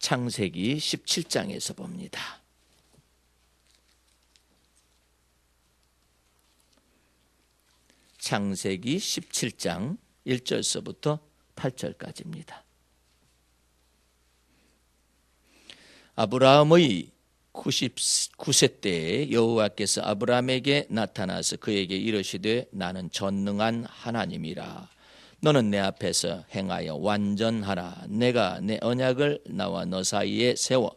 창세기 17장에서 봅니다. 창세기 17장 1절서부터 8절까지입니다. 아브라함의 99세 때에 여호와께서 아브라함에게 나타나서 그에게 이르시되 나는 전능한 하나님이라. 너는 내 앞에서 행하여 완전하라. 내가 내 언약을 나와 너 사이에 세워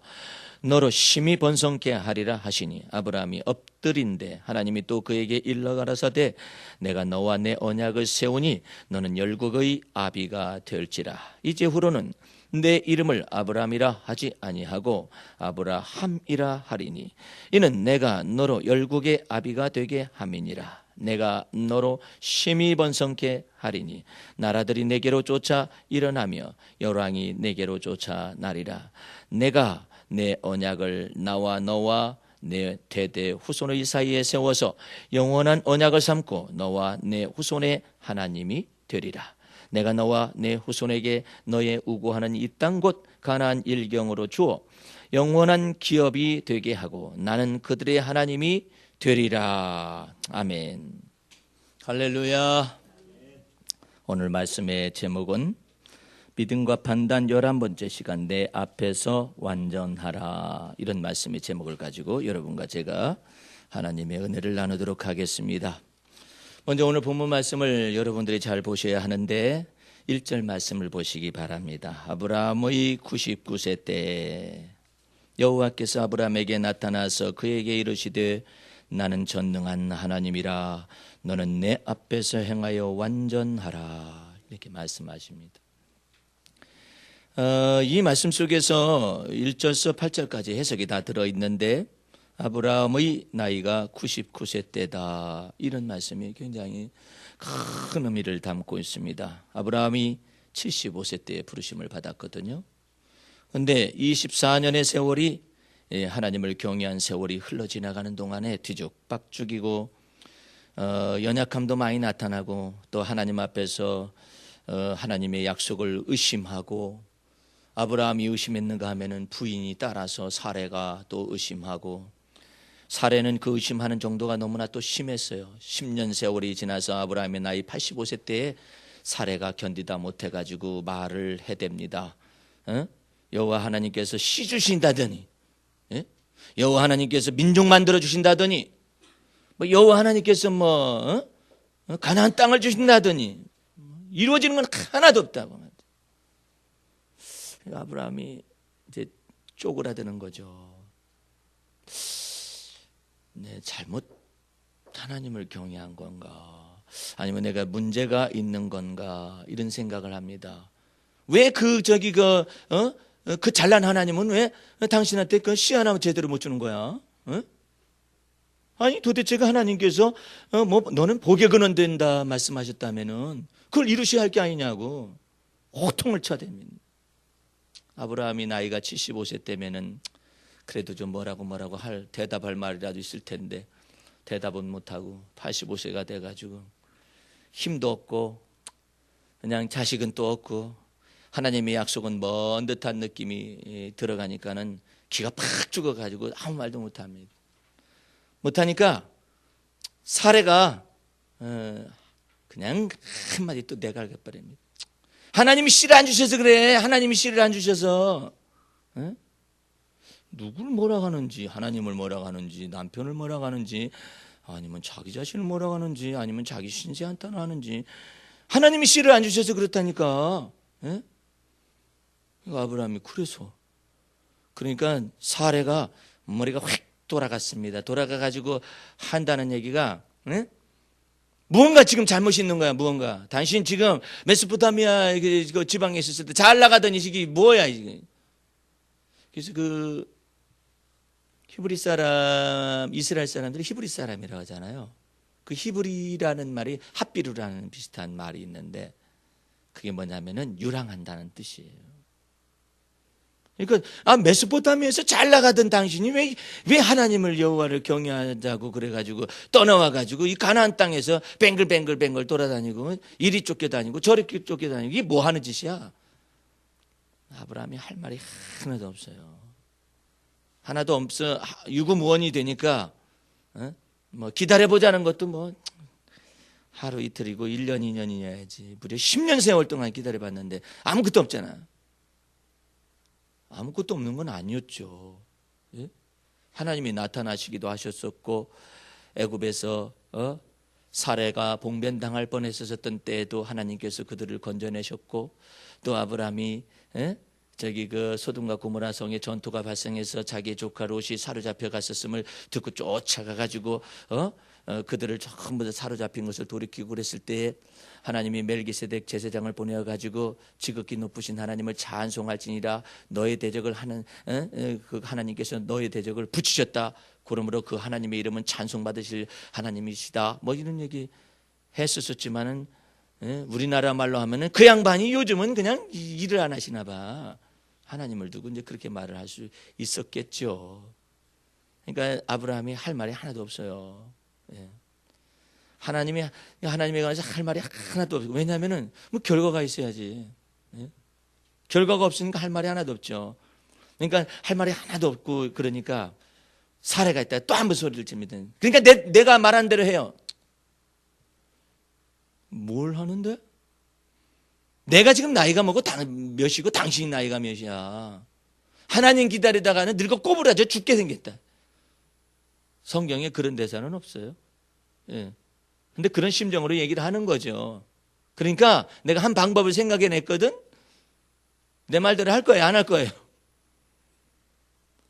너로 심히 번성케 하리라 하시니 아브라함이 엎드린데 하나님이 또 그에게 일러 가라사대 내가 너와 내 언약을 세우니 너는 열국의 아비가 될지라. 이제후로는 내 이름을 아브라함이라 하지 아니하고 아브라함이라 하리니 이는 내가 너로 열국의 아비가 되게 함이니라. 내가 너로 심히 번성케 하리니 나라들이 내게로 쫓아 일어나며 열왕이 내게로 쫓아 나리라. 내가 내 언약을 나와 너와 내 대대 후손의 사이에 세워서 영원한 언약을 삼고 너와 내 후손의 하나님이 되리라. 내가 너와 내 후손에게 너의 우고하는 이 땅 곧 가나안 일경으로 주어 영원한 기업이 되게 하고 나는 그들의 하나님이 되리라. 아멘. 할렐루야. 오늘 말씀의 제목은 믿음과 판단 11번째 시간 내 앞에서 완전하라. 이런 말씀의 제목을 가지고 여러분과 제가 하나님의 은혜를 나누도록 하겠습니다. 먼저 오늘 본문 말씀을 여러분들이 잘 보셔야 하는데 1절 말씀을 보시기 바랍니다. 아브라함의 99세 때 여호와께서 아브라함에게 나타나서 그에게 이르시되 나는 전능한 하나님이라. 너는 내 앞에서 행하여 완전하라. 이렇게 말씀하십니다. 이 말씀 속에서 1절서 8절까지 해석이 다 들어있는데 아브라함의 나이가 99세 때다. 이런 말씀이 굉장히 큰 의미를 담고 있습니다. 아브라함이 75세 때에 부르심을 받았거든요. 그런데 24년의 세월이 하나님을 경외한 세월이 흘러 지나가는 동안에 뒤죽박죽이고 연약함도 많이 나타나고 또 하나님 앞에서 하나님의 약속을 의심하고 아브라함이 의심했는가 하면은 부인이 따라서 사레가 또 의심하고 사레는 그 의심하는 정도가 너무나 또 심했어요. 10년 세월이 지나서 아브라함의 나이 85세 때에 사레가 견디다 못해가지고 말을 해댑니다. 여호와 하나님께서 씨 주신다더니 여호와 하나님께서 민족 만들어 주신다더니 여호와 하나님께서 가나안 땅을 주신다더니 이루어지는 건 하나도 없다고. 아브라함이 이제 쪼그라드는 거죠. 네, 잘못 하나님을 경외한 건가? 아니면 내가 문제가 있는 건가? 이런 생각을 합니다. 왜 그 잘난 하나님은 왜 당신한테 그 씨 하나 제대로 못 주는 거야? 아니 도대체가 하나님께서 너는 복에 근원된다 말씀하셨다면은 그걸 이루셔야 할 게 아니냐고 호통을 쳐댑니다. 아브라함이 나이가 75세 때면은 그래도 좀 뭐라고 대답할 말이라도 있을 텐데 대답은 못하고 85세가 돼가지고 힘도 없고 그냥 자식은 또 없고 하나님의 약속은 먼 듯한 느낌이 들어가니까는 기가 팍 죽어가지고 아무 말도 못합니다. 못하니까 사례가 그냥 한마디 또 내갈겨버립니다. 하나님이 씨를 안 주셔서 그래. 하나님이 씨를 안 주셔서. 누구를 뭐라 하는지, 하나님을 뭐라 하는지, 남편을 뭐라 하는지, 아니면 자기 자신을 뭐라 하는지, 아니면 자기 신세 한탄을 하는지 하나님이 씨를 안 주셔서 그렇다니까. 아브라함이 그래서 그러니까 사례가 머리가 확 돌아갔습니다. 돌아가가지고 한다는 얘기가 무언가 지금 잘못이 있는 거야. 무언가. 당신 지금 메소포타미아 지방에 있었을 때 잘 나가던 이 시기 뭐야 이게. 그래서 그 히브리 사람, 이스라엘 사람들이 히브리 사람이라고 하잖아요. 그 히브리라는 말이 핫비루라는 비슷한 말이 있는데 그게 뭐냐면은 유랑한다는 뜻이에요. 그러니까 메소포타미아에서 잘 나가던 당신이 왜 하나님을 여호와를 경외하자고 그래가지고 떠나와가지고 이 가나안 땅에서 뱅글뱅글 돌아다니고 이리 쫓겨다니고 저리 쫓겨다니고 이게 뭐 하는 짓이야? 아브라함이 할 말이 하나도 없어요. 하나도 없어. 유구무원이 되니까 뭐 기다려보자는 것도 뭐 하루 이틀이고 1년 2년이어야지 무려 10년 세월 동안 기다려봤는데 아무것도 없잖아. 아무것도 없는 건 아니었죠. 예? 하나님이 나타나시기도 하셨었고 애굽에서 사례가 봉변당할 뻔했었던 때에도 하나님께서 그들을 건져내셨고, 또 아브라함이 저기 그 소돔과 고모라 성에 전투가 발생해서 자기의 조카 롯이 사로잡혀 갔었음을 듣고 쫓아가 가지고 그들을 전부 다 사로잡힌 것을 돌이키고 그랬을 때에 하나님이 멜기세덱 제사장을 보내어 가지고 지극히 높으신 하나님을 찬송할지니라, 너의 대적을 하는 그 하나님께서 너의 대적을 붙이셨다. 그러므로 그 하나님의 이름은 찬송받으실 하나님이시다. 뭐 이런 얘기 했었지만은 우리나라 말로 하면은 그 양반이 요즘은 그냥 일을 안 하시나 봐. 하나님을 두고 이제 그렇게 말을 할 수 있었겠죠. 그러니까 아브라함이 할 말이 하나도 없어요. 하나님에 관해서 할 말이 하나도 없어요. 왜냐하면은 뭐 결과가 있어야지. 결과가 없으니까 할 말이 하나도 없죠. 그러니까 할 말이 하나도 없고 그러니까 사례가 있다 또 한 번 소리를 칩니다. 그러니까 내가 말한 대로 해요. 뭘 하는데? 내가 지금 나이가 몇이고 당신이 나이가 몇이야. 하나님 기다리다가는 늙어 꼬부라져 죽게 생겼다. 성경에 그런 대사는 없어요. 근데 그런 심정으로 얘기를 하는 거죠. 그러니까 내가 한 방법을 생각해냈거든. 내 말대로 할 거예요, 안 할 거예요?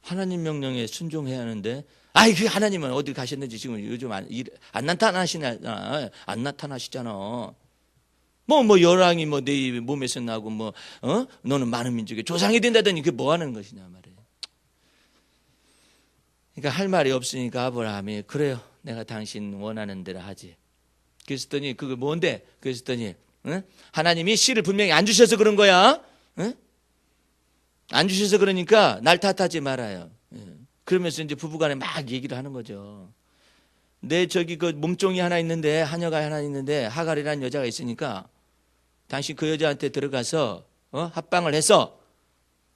하나님 명령에 순종해야 하는데, 그 하나님은 어디 가셨는지 지금 요즘 안 나타나시잖아. 안 나타나시잖아. 뭐 열왕이 내 몸에서 나고 너는 많은 민족의 조상이 된다더니 그게 뭐 하는 것이냐 말이에요. 그러니까 할 말이 없으니까 아브라함이 그래요. 내가 당신 원하는 대로 하지. 그랬더니 그게 뭔데? 그랬더니 하나님이 씨를 분명히 안 주셔서 그런 거야. 안 주셔서 그러니까 날 탓하지 말아요. 그러면서 이제 부부간에 막 얘기를 하는 거죠. 내 저기 그 몸종이 하나 있는데, 하녀가 하나 있는데 하갈이라는 여자가 있으니까 당신 그 여자한테 들어가서 합방을 해서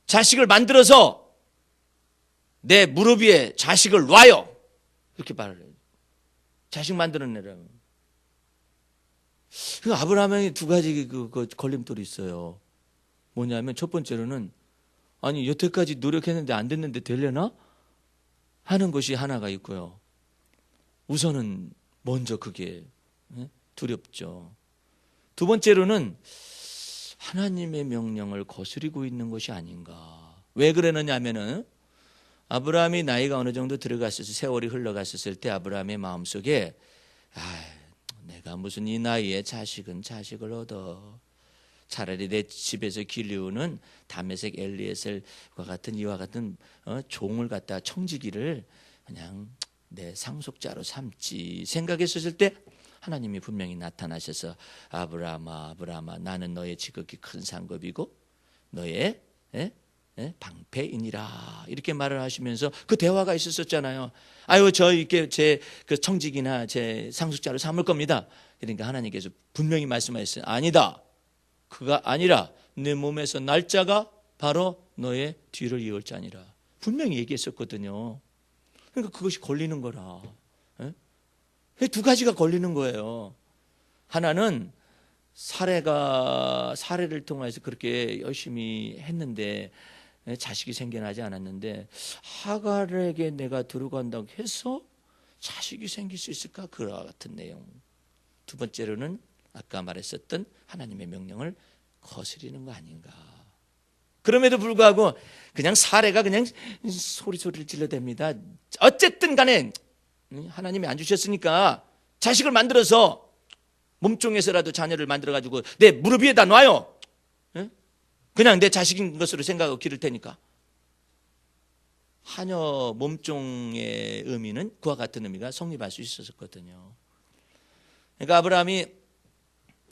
자식을 만들어서 내 무릎 위에 자식을 놔요. 이렇게 말을 해요. 자식 만들어내라고. 그 아브라함이 두 가지 그 걸림돌이 있어요. 뭐냐면 첫 번째로는 아니 여태까지 노력했는데 안 됐는데 되려나? 하는 것이 하나가 있고요. 우선은 먼저 그게 두렵죠. 두 번째로는 하나님의 명령을 거스리고 있는 것이 아닌가. 왜 그러느냐 하면은 아브라함이 나이가 어느 정도 들어갔을 때, 세월이 흘러갔었을 때 아브라함의 마음속에 내가 무슨 이 나이에 자식을 얻어. 차라리 내 집에서 기르는 다메섹 엘리에셀과 같은 이와 같은 종을 갖다 청지기를 그냥 내 상속자로 삼지 생각했었을 때 하나님이 분명히 나타나셔서 아브라함아 나는 너의 지극히 큰 상급이고 너의 방패이니라 이렇게 말을 하시면서 그 대화가 있었잖아요. 저 이렇게 제 그 청직이나 제 상속자로 삼을 겁니다. 그러니까 하나님께서 분명히 말씀하셨어요. 아니다. 그가 아니라 내 몸에서 날짜가 바로 너의 뒤를 이을 자니라. 분명히 얘기했었거든요. 그러니까 그것이 걸리는 거라. 두 가지가 걸리는 거예요. 하나는 사례를 통해서 그렇게 열심히 했는데 자식이 생겨나지 않았는데 하갈에게 내가 들어간다고 해서 자식이 생길 수 있을까? 그와 같은 내용. 두 번째로는 아까 말했었던 하나님의 명령을 거스리는 거 아닌가. 그럼에도 불구하고 그냥 사례가 그냥 소리를 질러댑니다. 어쨌든 간에 하나님이 안 주셨으니까 자식을 만들어서 몸종에서라도 자녀를 만들어가지고 내 무릎 위에다 놔요. 그냥 내 자식인 것으로 생각하고 기를 테니까. 하녀 몸종의 의미는 그와 같은 의미가 성립할 수 있었거든요. 그러니까 아브라함이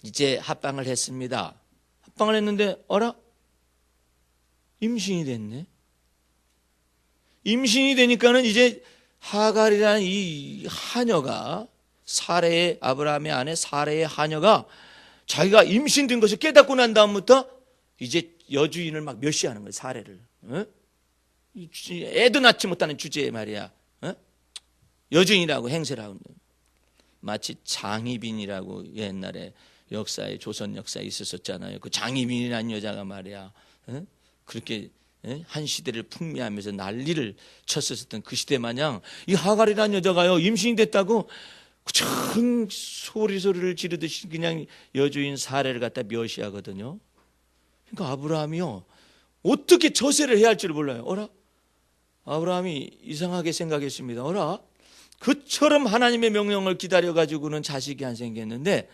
이제 합방을 했습니다. 합방을 했는데 임신이 됐네. 임신이 되니까는 이제 하갈이라는 이 하녀가 아브라함의 아내 사레의 하녀가 자기가 임신된 것을 깨닫고 난 다음부터 이제 여주인을 막 멸시하는 거예요. 사례를. 어? 애도 낳지 못하는 주제에 말이야. 어? 여주인이라고 행세를 하고 있는. 마치 장희빈이라고 옛날에 역사에 조선 역사에 있었잖아요. 그 장희빈이라는 여자가 말이야. 어? 그렇게 한 시대를 풍미하면서 난리를 쳤었던 그 시대 마냥 이 하갈이라는 여자가요 임신이 됐다고 큰 소리를 지르듯이 그냥 여주인 사례를 갖다 멸시하거든요. 그러니까 아브라함이요 어떻게 저세를 해야 할지를 몰라요. 어라? 아브라함이 이상하게 생각했습니다. 어라? 그처럼 하나님의 명령을 기다려가지고는 자식이 안 생겼는데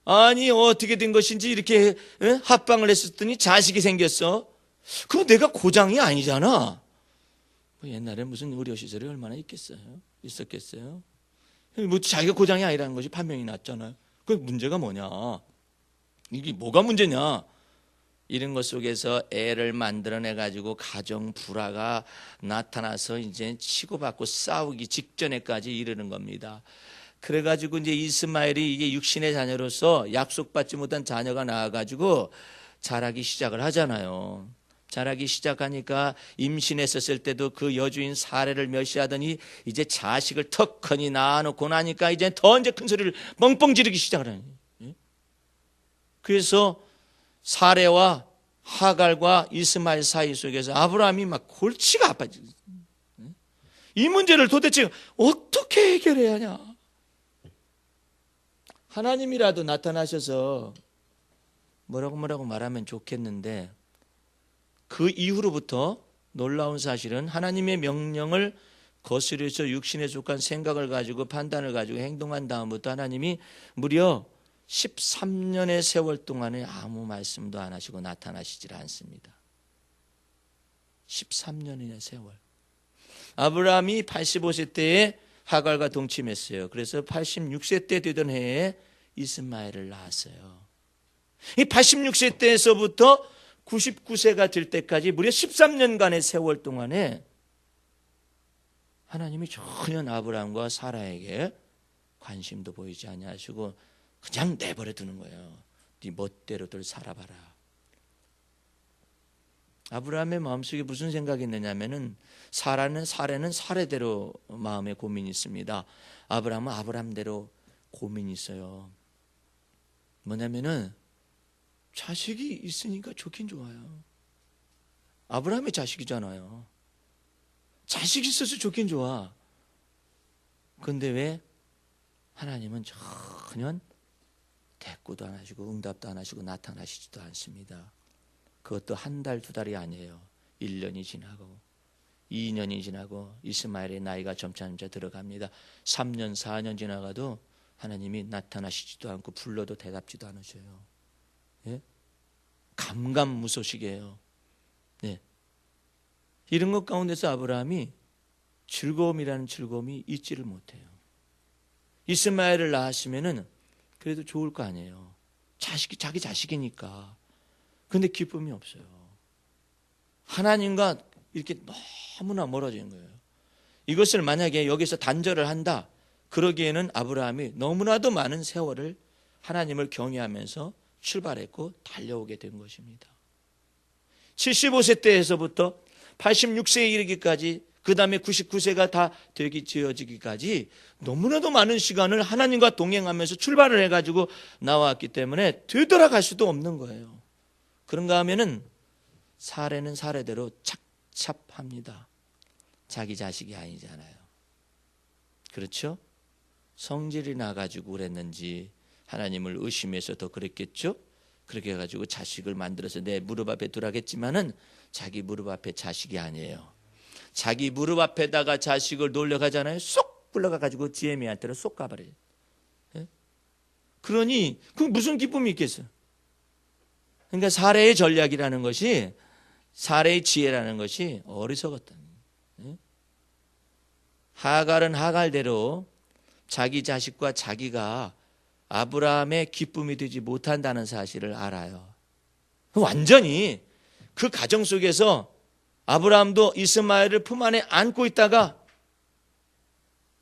아니 어떻게 된 것인지 이렇게 합방을 했었더니 자식이 생겼어. 그럼 내가 고장이 아니잖아. 뭐 옛날에 무슨 의료시설이 얼마나 있었겠어요. 뭐 자기가 고장이 아니라는 것이 판명이 났잖아요. 그 문제가 뭐냐? 이게 뭐가 문제냐? 이런 것 속에서 애를 만들어내 가지고 가정 불화가 나타나서 이제 치고받고 싸우기 직전에까지 이르는 겁니다. 그래 가지고 이제 이스마엘이 이게 육신의 자녀로서 약속받지 못한 자녀가 나와 가지고 자라기 시작을 하잖아요. 자라기 시작하니까 임신했었을 때도 그 여주인 사례를 멸시하더니 이제 자식을 턱하니 낳아놓고 나니까 이제 더 이제 큰 소리를 뻥뻥 지르기 시작을 하는 거예요. 그래서 사례와 하갈과 이스마엘 사이 속에서 아브라함이 막 골치가 아파지고 이 문제를 도대체 어떻게 해결해야 하냐. 하나님이라도 나타나셔서 뭐라고 말하면 좋겠는데 그 이후로부터 놀라운 사실은 하나님의 명령을 거스려서 육신에 속한 생각을 가지고 판단을 가지고 행동한 다음부터 하나님이 무려 13년의 세월 동안에 아무 말씀도 안 하시고 나타나시질 않습니다. 13년의 세월. 아브라함이 85세 때에 하갈과 동침했어요. 그래서 86세 때 되던 해에 이스마엘을 낳았어요. 이 86세 때에서부터 99세가 될 때까지 무려 13년간의 세월 동안에 하나님이 전혀 아브라함과 사라에게 관심도 보이지 아니하시고 그냥 내버려 두는 거예요. 네 멋대로들 살아봐라. 아브라함의 마음속에 무슨 생각이 있느냐면은 사라는 사례대로 마음에 고민이 있습니다. 아브라함은 아브라함대로 고민이 있어요. 뭐냐면은 자식이 있으니까 좋긴 좋아요. 아브라함의 자식이잖아요. 자식이 있어서 좋긴 좋아. 그런데 왜 하나님은 전혀 대꾸도 안 하시고 응답도 안 하시고 나타나시지도 않습니다. 그것도 한 달, 두 달이 아니에요. 1년이 지나고 2년이 지나고 이스마엘의 나이가 점차 들어갑니다. 3년, 4년 지나가도 하나님이 나타나시지도 않고 불러도 대답지도 않으셔요. 예? 감감무소식이에요. 네. 이런 것 가운데서 아브라함이 즐거움이라는 즐거움이 잊지를 못해요. 이스마엘을 낳았으면은 그래도 좋을 거 아니에요. 자식이 자기 자식이니까. 근데 기쁨이 없어요. 하나님과 이렇게 너무나 멀어진 거예요. 이것을 만약에 여기서 단절을 한다. 그러기에는 아브라함이 너무나도 많은 세월을 하나님을 경외하면서 출발했고 달려오게 된 것입니다. 75세 때에서부터 86세에 이르기까지 그 다음에 99세가 다 되기 지어지기까지 너무나도 많은 시간을 하나님과 동행하면서 출발을 해가지고 나왔기 때문에 되돌아갈 수도 없는 거예요. 그런가 하면은 사례는 사례대로 착잡합니다. 자기 자식이 아니잖아요. 그렇죠? 성질이 나가지고 그랬는지 하나님을 의심해서 더 그랬겠죠? 그렇게 해가지고 자식을 만들어서 내 무릎 앞에 두라겠지만은 자기 무릎 앞에 자식이 아니에요. 자기 무릎 앞에다가 자식을 놀려가잖아요. 쏙 불러가가지고 지혜미한테로 쏙 가버려요. 예? 그러니 그 무슨 기쁨이 있겠어요? 그러니까 사례의 전략이라는 것이 사례의 지혜라는 것이 어리석었다. 예? 하갈은 하갈대로 자기 자식과 자기가 아브라함의 기쁨이 되지 못한다는 사실을 알아요. 완전히 그 가정 속에서 아브라함도 이스마엘을 품 안에 안고 있다가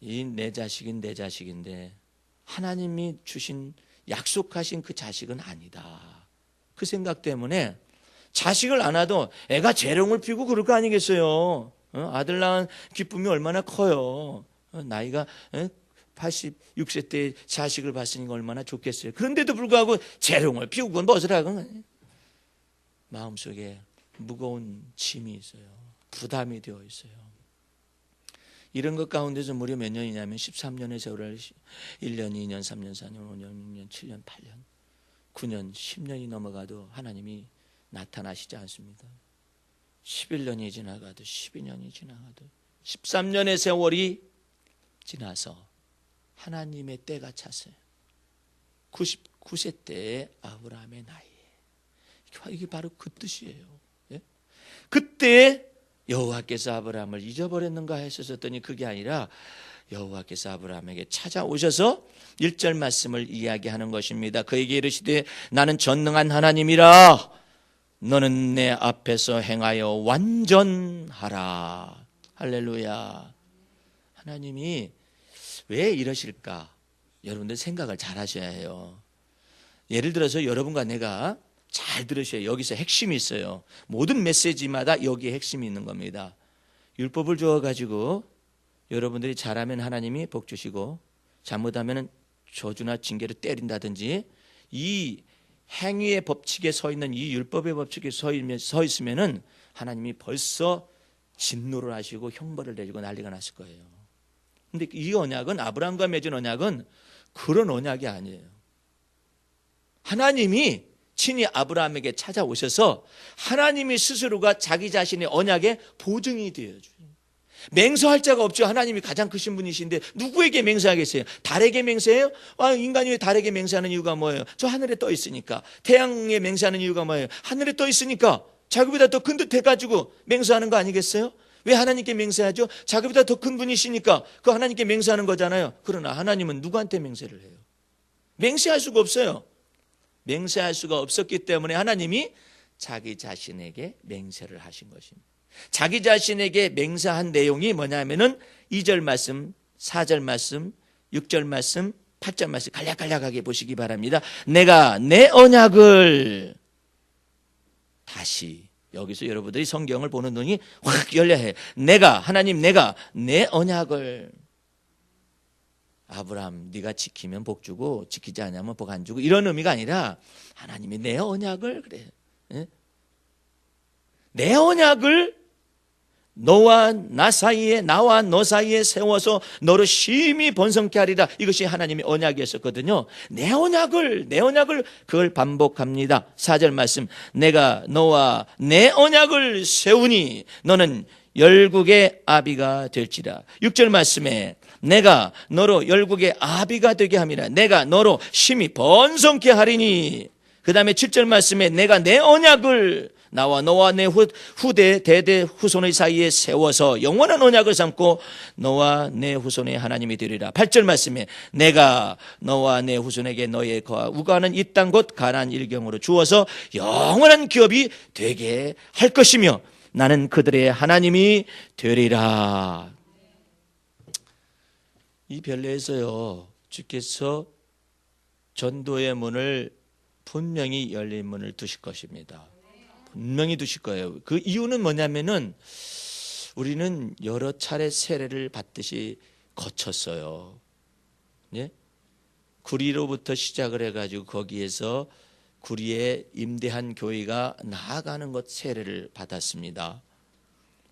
이 내 자식은 내 자식인데 하나님이 주신 약속하신 그 자식은 아니다. 그 생각 때문에 자식을 안 낳아도 애가 재롱을 피우고 그럴 거 아니겠어요. 아들 낳은 기쁨이 얼마나 커요. 나이가 86세 때 자식을 봤으니까 얼마나 좋겠어요. 그런데도 불구하고 재롱을 피우고 그건 뭐더라고. 마음속에 무거운 짐이 있어요. 부담이 되어 있어요. 이런 것 가운데서 무려 몇 년이냐면 13년의 세월을 1년, 2년, 3년, 4년, 5년, 6년, 7년, 8년, 9년, 10년이 넘어가도 하나님이 나타나시지 않습니다. 11년이 지나가도 12년이 지나가도 13년의 세월이 지나서 하나님의 때가 찼어요. 99세 때의 아브라함의 나이에. 이게 바로 그 뜻이에요. 예? 그때 여호와께서 아브라함을 잊어버렸는가 했었더니 그게 아니라 여호와께서 아브라함에게 찾아오셔서 1절 말씀을 이야기하는 것입니다. 그에게 이르시되 나는 전능한 하나님이라 너는 내 앞에서 행하여 완전하라. 할렐루야. 하나님이 왜 이러실까? 여러분들 생각을 잘 하셔야 해요. 예를 들어서 여러분과 내가 잘 들으셔야 여기서 핵심이 있어요. 모든 메시지마다 여기에 핵심이 있는 겁니다. 율법을 주어가지고 여러분들이 잘하면 하나님이 복 주시고 잘못하면 저주나 징계로 때린다든지 이 행위의 법칙에 서 있는 이 율법의 법칙에 서 있으면은 하나님이 벌써 진노를 하시고 형벌을 내리고 난리가 났을 거예요. 근데 이 언약은 아브라함과 맺은 언약은 그런 언약이 아니에요. 하나님이 친히 아브라함에게 찾아오셔서 하나님이 스스로가 자기 자신의 언약의 보증이 되어줘요. 맹세할 자가 없죠. 하나님이 가장 크신 분이신데 누구에게 맹세하겠어요? 달에게 맹세해요? 인간이 왜 달에게 맹세하는 이유가 뭐예요? 저 하늘에 떠 있으니까. 태양에 맹세하는 이유가 뭐예요? 하늘에 떠 있으니까. 자기보다 더 큰 듯 해가지고 맹세하는 거 아니겠어요? 왜 하나님께 맹세하죠? 자기보다 더 큰 분이시니까 그 하나님께 맹세하는 거잖아요. 그러나 하나님은 누구한테 맹세를 해요? 맹세할 수가 없어요. 맹세할 수가 없었기 때문에 하나님이 자기 자신에게 맹세를 하신 것입니다. 자기 자신에게 맹세한 내용이 뭐냐면은 2절 말씀, 4절 말씀, 6절 말씀, 8절 말씀 간략간략하게 보시기 바랍니다. 내가 내 언약을 다시 여기서 여러분들이 성경을 보는 눈이 확 열려야 해. 하나님 내가 내 언약을 아브라함 네가 지키면 복 주고 지키지 않으면 복 안 주고 이런 의미가 아니라 하나님이 내 언약을 그래. 예? 내 언약을 너와 나 사이에 나와 너 사이에 세워서 너를 심히 번성케 하리라. 이것이 하나님의 언약이었었거든요. 내 언약을 그걸 반복합니다. 4절 말씀 내가 너와 내 언약을 세우니 너는 열국의 아비가 될지라. 6절 말씀에 내가 너로 열국의 아비가 되게 함이라. 내가 너로 심히 번성케 하리니. 그 다음에 7절 말씀에 내가 내 언약을 나와 너와 내 후대 대대 후손의 사이에 세워서 영원한 언약을 삼고 너와 내 후손의 하나님이 되리라. 8절 말씀에 내가 너와 내 후손에게 너의 거하 우거하는 이 땅 곧 가나안 일경으로 주어서 영원한 기업이 되게 할 것이며 나는 그들의 하나님이 되리라. 이 변례에서요 주께서 전도의 문을 분명히 열린 문을 두실 것입니다. 분명히 두실 거예요. 그 이유는 뭐냐면은 우리는 여러 차례 세례를 받듯이 거쳤어요. 예? 구리로부터 시작을 해가지고 거기에서 구리에 임대한 교회가 나아가는 것 세례를 받았습니다.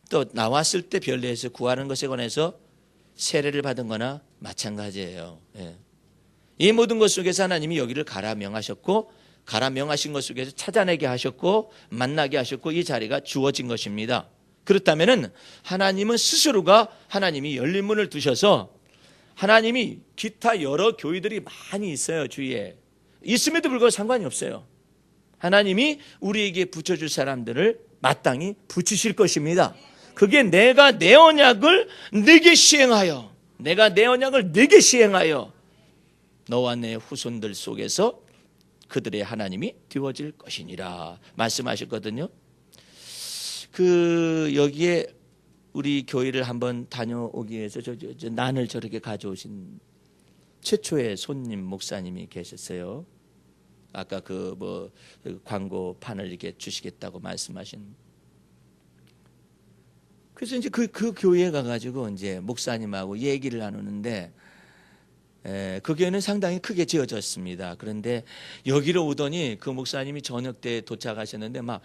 또 나왔을 때 변례에서 구하는 것에 관해서 세례를 받은 거나 마찬가지예요. 예. 이 모든 것 속에서 하나님이 여기를 가라 명하셨고 가라 명하신 것 속에서 찾아내게 하셨고 만나게 하셨고 이 자리가 주어진 것입니다. 그렇다면은 하나님은 스스로가 하나님이 열린 문을 두셔서 하나님이 기타 여러 교회들이 많이 있어요. 주위에 있음에도 불구하고 상관이 없어요. 하나님이 우리에게 붙여줄 사람들을 마땅히 붙이실 것입니다. 그게 내가 내 언약을 네게 시행하여 내가 내 언약을 네게 시행하여 너와 내 후손들 속에서 그들의 하나님이 되어질 것이니라 말씀하셨거든요. 여기에 우리 교회를 한번 다녀오기 위해서 저 난을 저렇게 가져오신 최초의 손님 목사님이 계셨어요. 아까 그 광고판을 이렇게 주시겠다고 말씀하신. 그래서 이제 그 교회에 가가지고 이제 목사님하고 얘기를 나누는데, 그 교회는 상당히 크게 지어졌습니다. 그런데 여기로 오더니 그 목사님이 저녁 때 도착하셨는데 막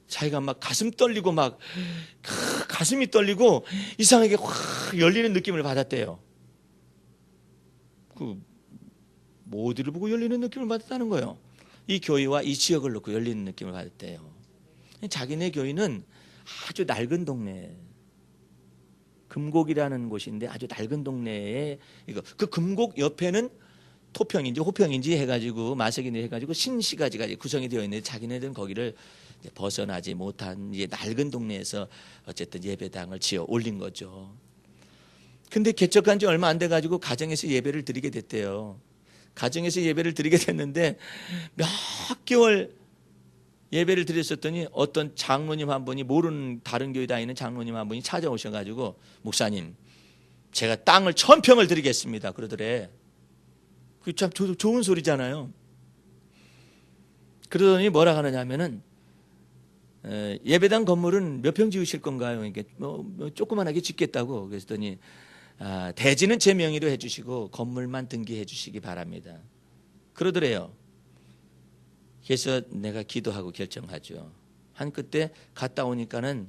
자기가 막 가슴 떨리고 막 가슴이 떨리고 이상하게 확 열리는 느낌을 받았대요. 뭐 어디를 보고 열리는 느낌을 받았다는 거예요. 이 교회와 이 지역을 놓고 열리는 느낌을 받았대요. 자기네 교회는 아주 낡은 동네, 금곡이라는 곳인데 아주 낡은 동네에 그 금곡 옆에는 토평인지 호평인지 해가지고 마석인지 해가지고 신시가지가 구성이 되어 있는데 자기네들은 거기를 벗어나지 못한 이제 낡은 동네에서 어쨌든 예배당을 지어 올린 거죠. 근데 개척한 지 얼마 안 돼가지고 가정에서 예배를 드리게 됐대요. 가정에서 예배를 드리게 됐는데 몇 개월 예배를 드렸었더니 어떤 장로님 한 분이, 모르는 다른 교회 다니는 장로님 한 분이 찾아오셔가지고 목사님, 제가 땅을 1000평을 드리겠습니다 그러더래. 그게 참 좋은 소리잖아요. 그러더니 뭐라 하느냐면은 예배당 건물은 몇 평 지으실 건가요? 이게 조그만하게 짓겠다고. 그랬더니 대지는 제 명의로 해주시고 건물만 등기해 주시기 바랍니다 그러더래요. 그래서 내가 기도하고 결정하죠. 한 그때 갔다 오니까는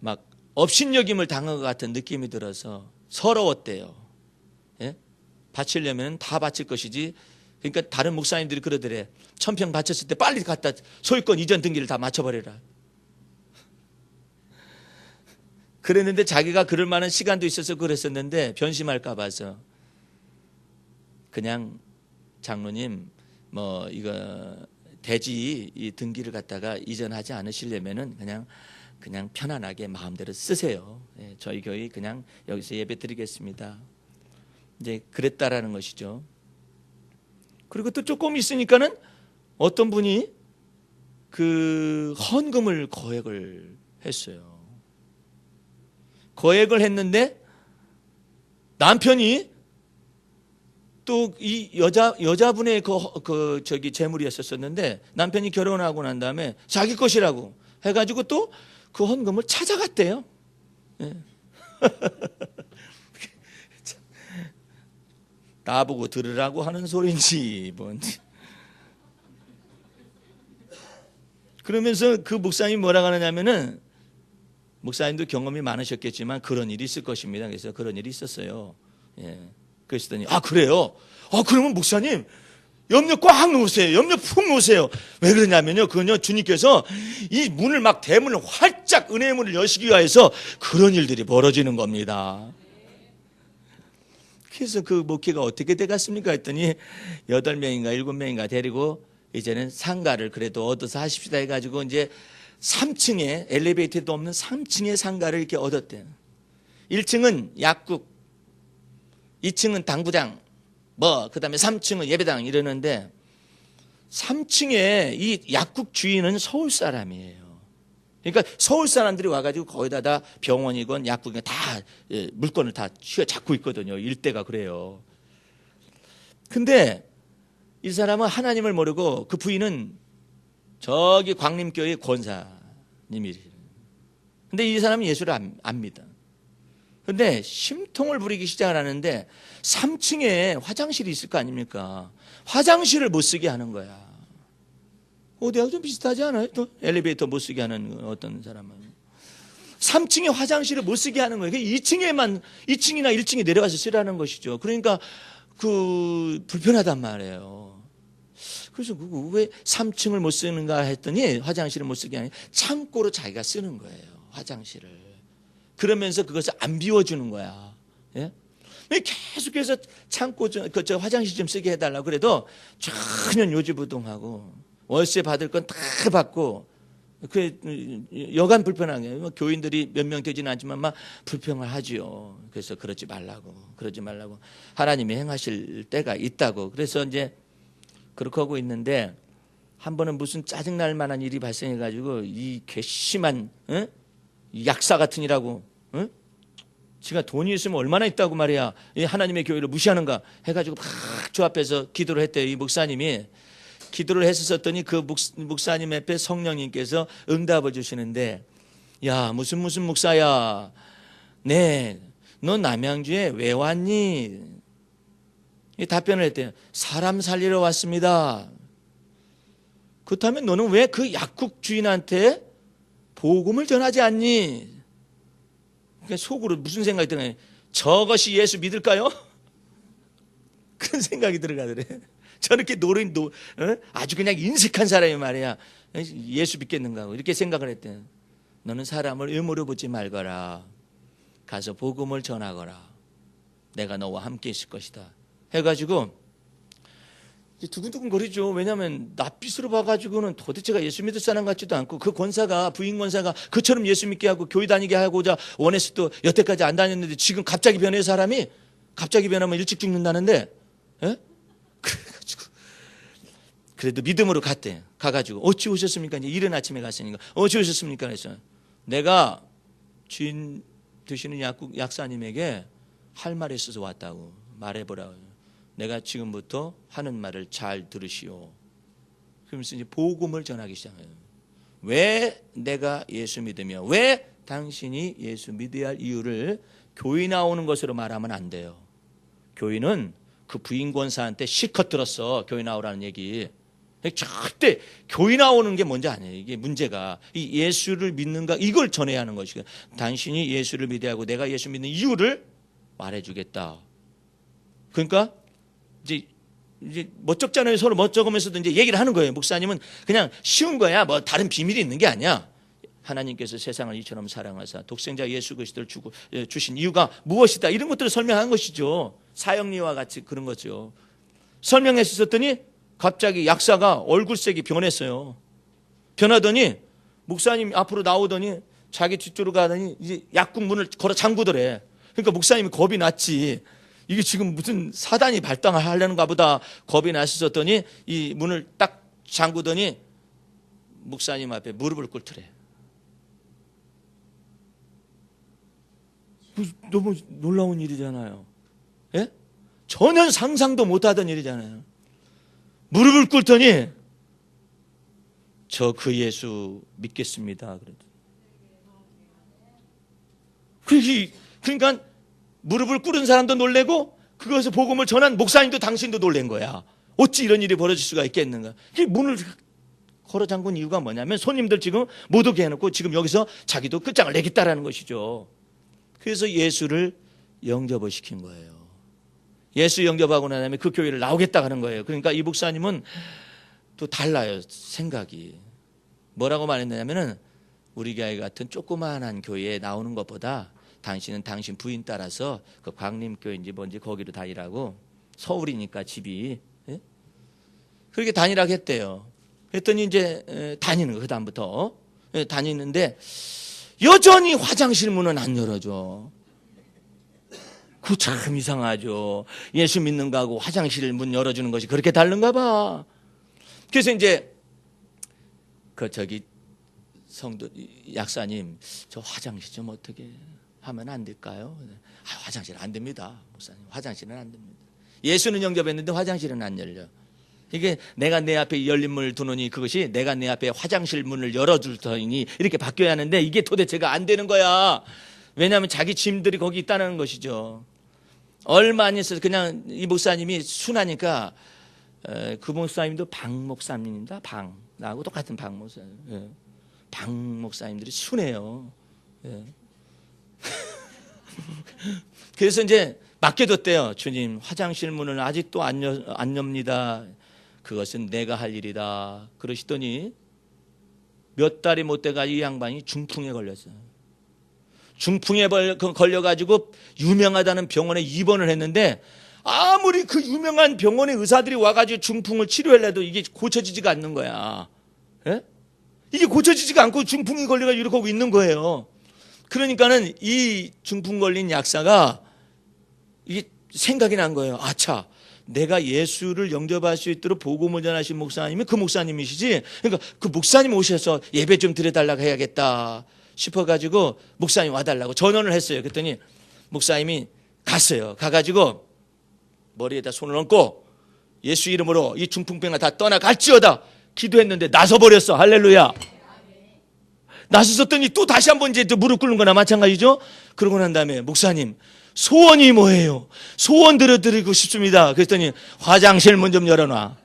막 업신여김을 당한 것 같은 느낌이 들어서 서러웠대요. 예? 바치려면 다 바칠 것이지. 그러니까 다른 목사님들이 그러더래. 1000평 바쳤을 때 빨리 갖다 소유권 이전 등기를 다 맞춰버려라. 그랬는데 자기가 그럴 만한 시간도 있어서 그랬었는데 변심할까 봐서 그냥 장로님 이거 대지 이 등기를 갖다가 이전하지 않으시려면은 그냥 편안하게 마음대로 쓰세요. 저희 교회 그냥 여기서 예배 드리겠습니다. 이제 그랬다라는 것이죠. 그리고 또 조금 있으니까는 어떤 분이 그 헌금을 거액을 했어요. 거액을 했는데 남편이 또 이 여자분의 재물이었었는데 남편이 결혼하고 난 다음에 자기 것이라고 해가지고 또 그 헌금을 찾아갔대요. 네. 나보고 들으라고 하는 소리인지 뭔지. 그러면서 그 목사님이 뭐라고 하느냐면은, 목사님도 경험이 많으셨겠지만 그런 일이 있을 것입니다. 그래서 그런 일이 있었어요. 예. 그랬더니 그래요? 그러면 목사님 염려 꽉 놓으세요. 염려 푹 놓으세요. 왜 그러냐면요, 그건요, 주님께서 이 문을 막 대문을 활짝 은혜의 문을 여시기 위해서 그런 일들이 벌어지는 겁니다. 그래서 그 목회가 어떻게 돼갔습니까 했더니 8명인가 7명인가 데리고 이제는 상가를 그래도 얻어서 하십시다 해가지고 이제 3층에 엘리베이터도 없는 3층의 상가를 이렇게 얻었대요. 1층은 약국, 2층은 당구장, 그 다음에 3층은 예배당 이러는데 3층에 이 약국 주인은 서울 사람이에요. 그러니까 서울 사람들이 와가지고 거기다 다 병원이건 약국이건 다 물건을 다 쥐어잡고 있거든요. 일대가 그래요. 근데 이 사람은 하나님을 모르고 그 부인은 저기 광림교회 권사님이래요. 근데 이 사람은 예수를 압니다. 근데 심통을 부리기 시작하는데 3층에 화장실이 있을 거 아닙니까? 화장실을 못 쓰게 하는 거야. 어디하고 좀 비슷하지 않아요? 또 엘리베이터 못 쓰게 하는 어떤 사람은 3층에 화장실을 못 쓰게 하는 거예요. 2층이나 1층에 내려가서 쓰라는 것이죠. 그러니까 불편하단 말이에요. 그래서 왜 3층을 못 쓰는가 했더니 화장실을 못 쓰게 하니 창고로 자기가 쓰는 거예요. 화장실을. 그러면서 그것을 안 비워주는 거야. 예? 계속해서 창고 저 화장실 좀 쓰게 해달라고 그래도 전혀 요지부동하고 월세 받을 건 다 받고 그 여간 불편하게 교인들이 몇 명 되지는 않지만 막 불평을 하지요. 그래서 그러지 말라고 하나님이 행하실 때가 있다고. 그래서 이제 그렇게 하고 있는데 한 번은 무슨 짜증날 만한 일이 발생해가지고 이 괘씸한 약사 같은 이라고 지가 돈이 있으면 얼마나 있다고 말이야, 하나님의 교회를 무시하는가 해가지고 막 저 앞에서 기도를 했대요. 이 목사님이 기도를 했었더니 그 목사님 앞에 성령님께서 응답을 주시는데, 야, 무슨 목사야. 네, 너 남양주에 왜 왔니? 이 답변을 했대요. 사람 살리러 왔습니다. 그렇다면 너는 왜 그 약국 주인한테 복음을 전하지 않니? 그러니까 속으로 무슨 생각이 드나요? 저것이 예수 믿을까요? 그런 생각이 들어가더래. 저렇게 아주 그냥 인색한 사람이 말이야. 예수 믿겠는가 하고 이렇게 생각을 했대. 너는 사람을 의무로 보지 말거라. 가서 복음을 전하거라. 내가 너와 함께 있을 것이다. 해가지고 두근두근 거리죠. 왜냐하면 낯빛으로 봐가지고는 도대체가 예수 믿을 사람 같지도 않고, 그 권사가, 부인 권사가 그처럼 예수 믿게 하고 교회 다니게 하고자 원해서 또 여태까지 안 다녔는데 지금 갑자기 변해. 사람이 갑자기 변하면 일찍 죽는다는데, 예? 그래가지고 그래도 믿음으로 갔대. 가가지고 어찌 오셨습니까? 이제 이른 아침에 갔으니까 어찌 오셨습니까? 그래서 내가 주인 되시는 약사님에게 할 말이 있어서 왔다고 말해보라고. 내가 지금부터 하는 말을 잘 들으시오. 그러면서 이제 복음을 전하기 시작해요. 왜 내가 예수 믿으며 왜 당신이 예수 믿어야 할 이유를 교회 나오는 것으로 말하면 안 돼요. 교회는 그 부인 권사한테 실컷 들었어. 교회 나오라는 얘기. 절대 교회 나오는 게 뭔지 아니에요. 이게 문제가 이 예수를 믿는가 이걸 전해야 하는 것이고, 당신이 예수를 믿어야 하고 내가 예수 믿는 이유를 말해주겠다. 그러니까 이제 멋쩍잖아요. 서로 멋쩍으면서도 이제 얘기를 하는 거예요. 목사님은 그냥 쉬운 거야. 뭐 다른 비밀이 있는 게 아니야. 하나님께서 세상을 이처럼 사랑하사 독생자 예수 그리스도를 주신 이유가 무엇이다. 이런 것들을 설명한 것이죠. 사형리와 같이 그런 거죠. 설명했었더니 갑자기 약사가 얼굴색이 변했어요. 변하더니 목사님 앞으로 나오더니 자기 뒤쪽으로 가더니 이제 약국 문을 걸어 잠그더래. 그러니까 목사님이 겁이 났지. 이게 지금 무슨 사단이 발당하려는가 보다 겁이 나셨더니 이 문을 딱 잠그더니 목사님 앞에 무릎을 꿇더래. 너무 놀라운 일이잖아요. 예? 전혀 상상도 못하던 일이잖아요. 무릎을 꿇더니 저 그 예수 믿겠습니다. 그러니까 무릎을 꿇은 사람도 놀래고 그것을 복음을 전한 목사님도 당신도 놀란 거야. 어찌 이런 일이 벌어질 수가 있겠는가. 문을 걸어 잠근 이유가 뭐냐면 손님들 지금 못 오게 해놓고 지금 여기서 자기도 끝장을 내겠다라는 것이죠. 그래서 예수를 영접을 시킨 거예요. 예수 영접하고 난 다음에 그 교회를 나오겠다 하는 거예요. 그러니까 이 목사님은 또 달라요. 생각이. 뭐라고 말했냐면은 우리 교회 같은 조그마한 교회에 나오는 것보다 당신은 당신 부인 따라서 그 광림교회인지 뭔지 거기로 다니라고. 서울이니까 집이. 예? 그렇게 다니라고 했대요. 했더니 이제 다니는 거, 그 다음부터. 다니는데 여전히 화장실 문은 안 열어줘. 그거 참 이상하죠. 예수 믿는 거하고 화장실 문 열어주는 것이 그렇게 다른가 봐. 그래서 이제 성도 약사님, 저 화장실 좀 어떻게 하면 안 될까요? 화장실 안 됩니다. 목사님, 화장실은 안 됩니다. 예수는 영접했는데 화장실은 안 열려. 이게 내가 내 앞에 열린 문을 두느니 그것이 내가 내 앞에 화장실 문을 열어줄 터이니 이렇게 바뀌어야 하는데 이게 도대체가 안 되는 거야. 왜냐하면 자기 짐들이 거기 있다는 것이죠. 얼마 안 있어서 그냥 이 목사님이 순하니까 그 목사님도 방 목사님입니다. 나하고 똑같은 방 목사님. 예. 방 목사님들이 순해요. 예. 그래서 이제 맡겨뒀대요. 주님, 화장실 문을 아직도 안 엽니다. 그것은 내가 할 일이다. 그러시더니 몇 달이 못 돼가지고 이 양반이 중풍에 걸렸어요. 중풍에 걸려가지고 유명하다는 병원에 입원을 했는데 아무리 그 유명한 병원의 의사들이 와가지고 중풍을 치료를 해도 이게 고쳐지지가 않는 거야. 예? 이게 고쳐지지가 않고 중풍이 걸려가지고 이렇게 하고 있는 거예요. 그러니까는 이 중풍 걸린 약사가 이게 생각이 난 거예요. 아차, 내가 예수를 영접할 수 있도록 복음을 전하신 목사님이 그 목사님이시지. 그러니까 그 목사님 오셔서 예배 좀 드려달라고 해야겠다 싶어가지고 목사님 와달라고 전원을 했어요. 그랬더니 목사님이 갔어요. 가가지고 머리에다 손을 얹고 예수 이름으로 이 중풍병아 다 떠나갈지어다 기도했는데 나서버렸어. 할렐루야. 나섰더니 또 다시 한번 이제 무릎 꿇는 거나 마찬가지죠. 그러고 난 다음에 목사님 소원이 뭐예요? 소원 들어드리고 싶습니다. 그랬더니 화장실 문 좀 열어놔.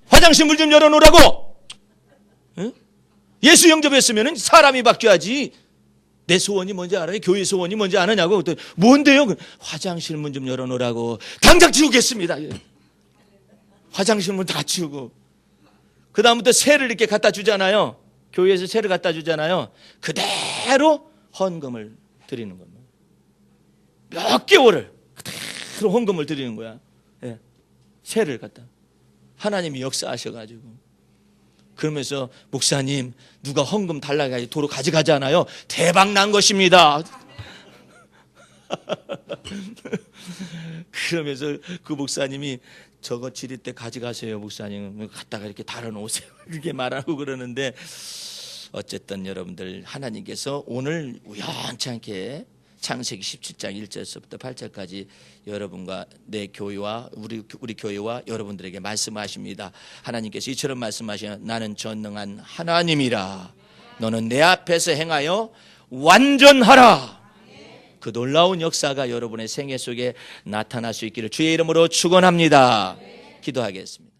화장실 문 좀 열어놓으라고. 예수 영접했으면 사람이 바뀌어야지. 내 소원이 뭔지 알아요? 교회 소원이 뭔지 아느냐고. 뭔데요? 화장실 문 좀 열어놓으라고. 당장 지우겠습니다. 화장실 문 다 치우고. 그 다음부터 새를 이렇게 갖다 주잖아요. 교회에서 새를 갖다 주잖아요. 그대로 헌금을 드리는 겁니다. 몇 개월을 그대로 헌금을 드리는 거야. 예. 새를 갖다. 하나님이 역사하셔가지고. 그러면서 목사님 누가 헌금 달라고 도로 가져가잖아요. 대박 난 것입니다. 그러면서 그 목사님이 저거 지릴 때 가져가세요 목사님. 갖다가 이렇게 달아놓으세요. 그렇게 말하고 그러는데 어쨌든 여러분들 하나님께서 오늘 우연치 않게 창세기 17장 1절부터 8절까지 여러분과 내 교회와 우리 교회와 여러분들에게 말씀하십니다. 하나님께서 이처럼 말씀하시는 나는 전능한 하나님이라. 너는 내 앞에서 행하여 완전하라. 그 놀라운 역사가 여러분의 생애 속에 나타날 수 있기를 주의 이름으로 축원합니다. 기도하겠습니다.